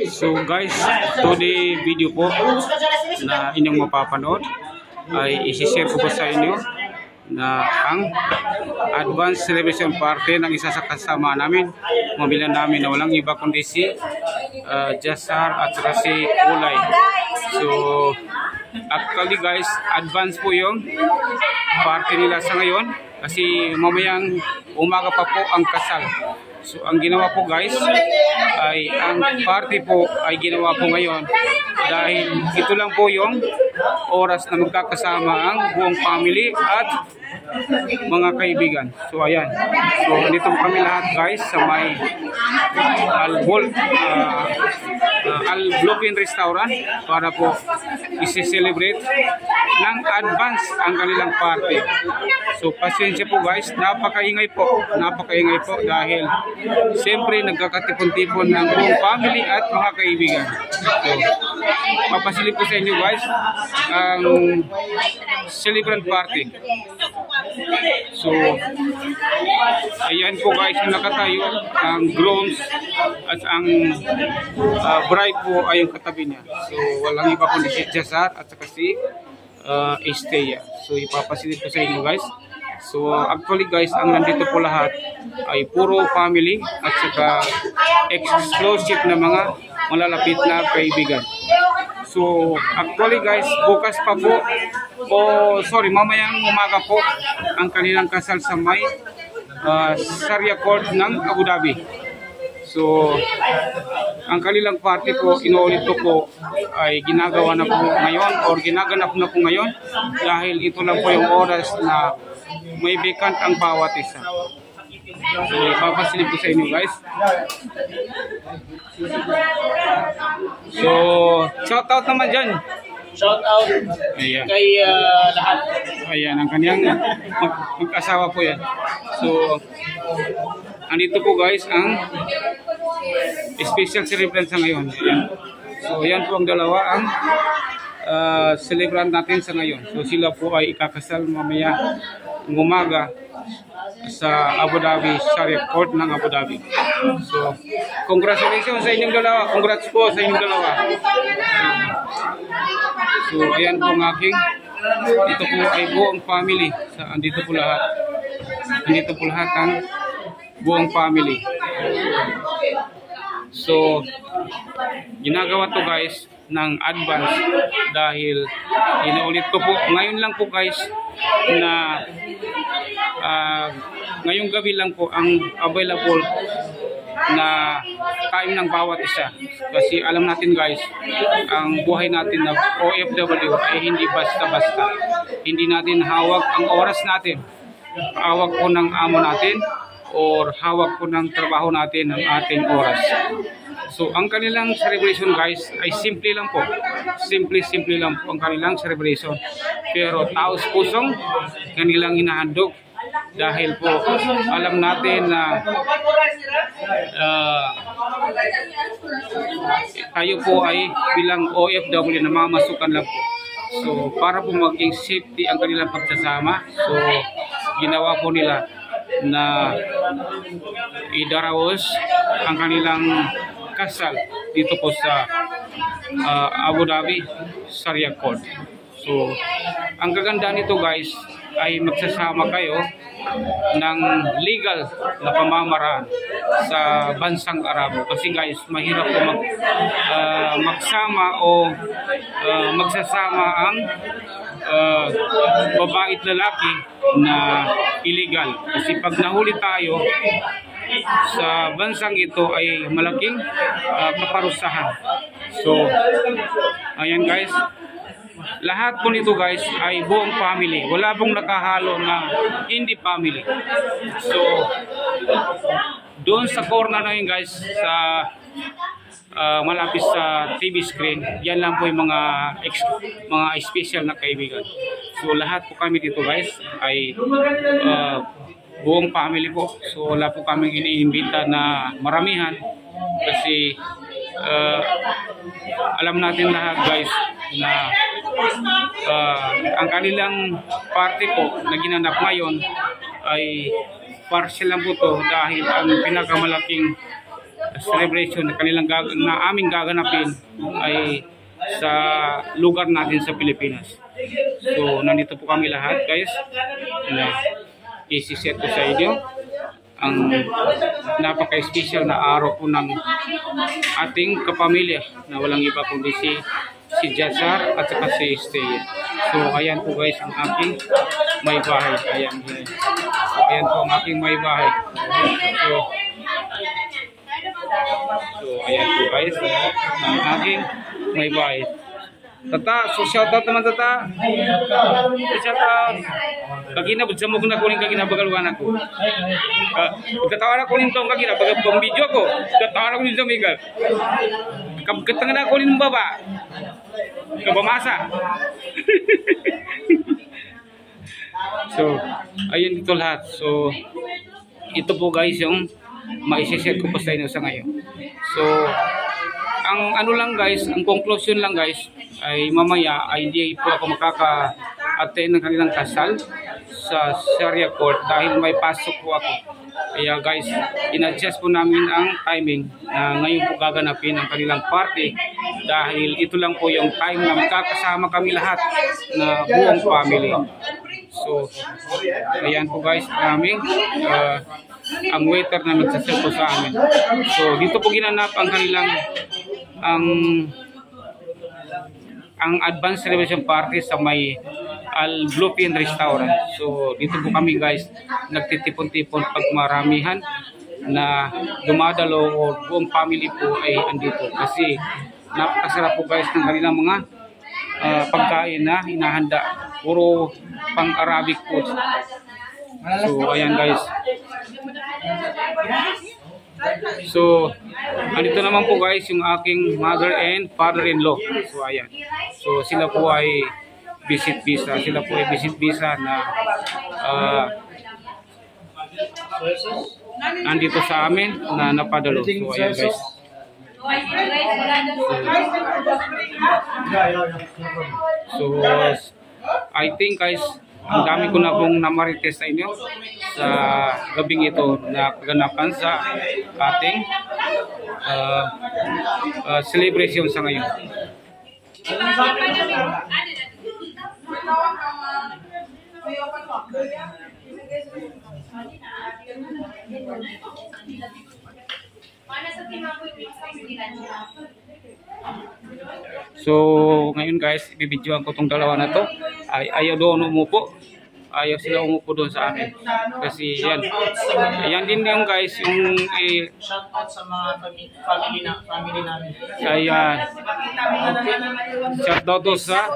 So guys, today video po na inyong mapapanood ay isi-share ko po sa inyo na ang advance celebration party ng isa sa kasama namin. Mabilan namin na walang iba kundi si Jasar at saka si Kulay. So actually guys, advance po yung party nila sa ngayon kasi mamayang umaga pa po ang kasal. So ang ginawa po guys ay ang party po ay ginawa po ngayon dahil ito lang po yung oras na magkakasama ang buong family at mga kaibigan. So ayan. So dito po kami lahat guys sa may Al-Blopin Restaurant para po isi-celebrate ng advance ang kanilang party. So pasensya po guys, napakaingay po dahil siyempre nagkakatipon-tipon ng buong family at mga kaibigan. So papasilip ko sa inyo guys ang celebrant party. So ayan po guys yung nakatayo, ang grooms at ang bride po ay yung katabi niya. So walang iba kundi si Jasar at saka si Estea. So ipapasilip ko sa inyo guys. So actually guys, ang nandito po lahat ay puro family at saka exclusive na mga malalapit na kaibigan. So actually guys, bukas pa po mamayang umaga po ang kanilang kasal sa may Sharia Court ng Abu Dhabi. So ang kanilang party po, inuulit ko po, ay ginagawa na po ngayon or ginaganap na po ngayon dahil ito lang po yung oras na may vacant ang bawat isa. So ipapasilip ko sa inyo guys. So shout out naman dyan. Shout out kay lahat. Ayan, ang kanyang mag-asawa po yan. So andito po guys ang special celebrant sa ngayon. Ayan. So yan po ang dalawa ang celebrant natin sa ngayon. So sila po ay ikakasal mamaya ng umaga sa Abu Dhabi, Sharia Court ng Abu Dhabi. So congratulations sa inyong dalawa. Congrats po sa inyong dalawa. So ayan po ang aking, ito po ay buong family. Andito po lahat. Andito po lahat ang buong family. So ginagawa to guys ng advance dahil inuulit ko po ngayon lang po guys na ngayong gabi lang po ang available na time ng bawat isa kasi alam natin guys ang buhay natin na OFW ay hindi basta-basta, hindi natin hawak ang oras natin, hawak po ng amo natin or hawak po ng trabaho natin ang ating oras. So ang kanilang celebration guys ay simple lang po, simple lang po ang kanilang celebration, pero taos pusong kanilang hinahandog dahil po alam natin na tayo po ay bilang OFW na mamasukan lang po. So para po maging safety ang kanilang pagsasama, so ginawa po nila na idarawos ang kanilang kasal dito po sa Abu Dhabi Sharia Court. So ang gaganda nito guys ay magsasama kayo ng legal na pamamaraan sa bansang Arabo kasi guys mahirap po magsama o magsasama ang babae at lalaki na illegal kasi pag nahuli tayo sa bansang ito ay malaking kaparusahan. So ayan guys, lahat po nito guys ay buong family, wala pong nakahalo na hindi family. So doon sa corner na yun guys sa malapit sa TV screen, yan lang po yung mga special na kaibigan. So lahat po kami dito guys ay buong family po. So wala po kaming iniimbita na maramihan kasi alam natin lahat guys na ang kanilang party po na ginanap ngayon ay partial lang po to dahil ang pinakamalaking celebration na aming gaganapin ay sa lugar natin sa Pilipinas. So nandito po kami lahat guys na isi-set ko sa inyo ang napaka-special na araw po ng ating kapamilya na walang iba kundi si Jazar at saka si Stay. So ayan po guys ang aking may bahay. Ayan guys. So ayan po ang aking may bahay. So ayan po guys ang aking may bahay. Tata, so shout out naman tata. Shout out. Kagina budsamog na kuning kagina bagaluan ako. Katawa na kuning tong kagina baga pambidyo ko. Katawa na kuning Migal. Katanga na kuning baba. Kabamasa. So, ayun dito lahat. So, ito po guys yung mai-share ko pa sa inyo sa ngayon. So, ang ano lang guys, ang conclusion lang guys ay mamaya ay hindi po ako makaka-attend ng kanilang kasal sa Sharia Court dahil may pasok po ako. Kaya guys, in-adjust po namin ang timing na ngayon po gaganapin ang kanilang party dahil ito lang po yung time na magkakasama kami lahat na buong family. So, ayan po guys, aming ang waiter na nagsaserve po sa amin. So, dito po ginanap ang kanilang ang advanced celebration party sa may Al Bluefin Restaurant. So, dito po kami guys, nagtitipon-tipon pag maramihan na dumadalo o buong family po ay andito. Kasi napakasarap po guys ng kanilang mga pagkain na hinahanda. Puro pang-Arabic food. So, ayan guys. So, andito naman po guys yung aking mother and father-in-law. So, ayan. So, sila po ay visit visa. Sila po ay visit visa na nandito sa amin na napadalo. So, ayan guys. So, I think guys, ang dami ko na pong namarites sa inyo sa gabing ito na kaganapan sa ating celebration sa ngayon. So, ngayon guys, ibibidyoan ko tong dalawa na to. Ayaw doon umupo. Ayaw sila umupo doon sa akin. Kasi yan. Yan din yung guys, yung shout out sa mga family namin. Ayan. Shout out to sa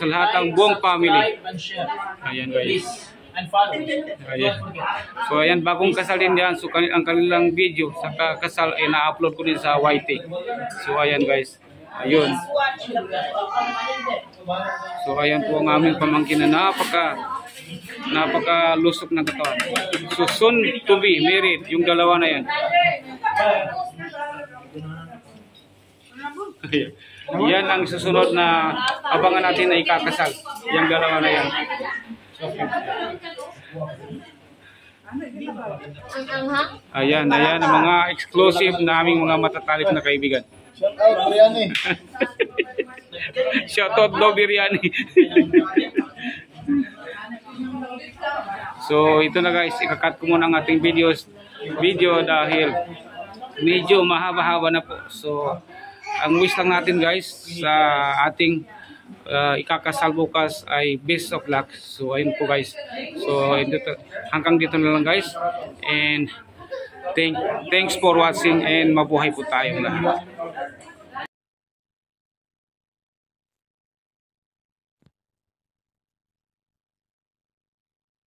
lahat ng buong family. Ayan guys. And follow. Ayan. So ayan, bagong kasal din yan. So ang kanilang video sa kasal ay na-upload ko din sa YT. So ayan guys. Ayun. So ayan po ang aming pamangkin na napaka lusok ng katawan. So soon to be married yung dalawa na yan. Yan ang susunod na abangan natin na ikakasal. Yung dalawa na yan. Ayan ang mga exclusive na aming mga matatalip na kaibigan. Shout out Biryani. Shout out daw Biryani. So ito na guys, ikakat ko muna ang ating video dahil medyo mahaba-haba na po. So ang wish lang natin guys sa ating ikakasal bukas ay best of luck. So ayun po guys. So hanggang dito na lang guys. And thanks for watching and mabuhay po tayong lahat.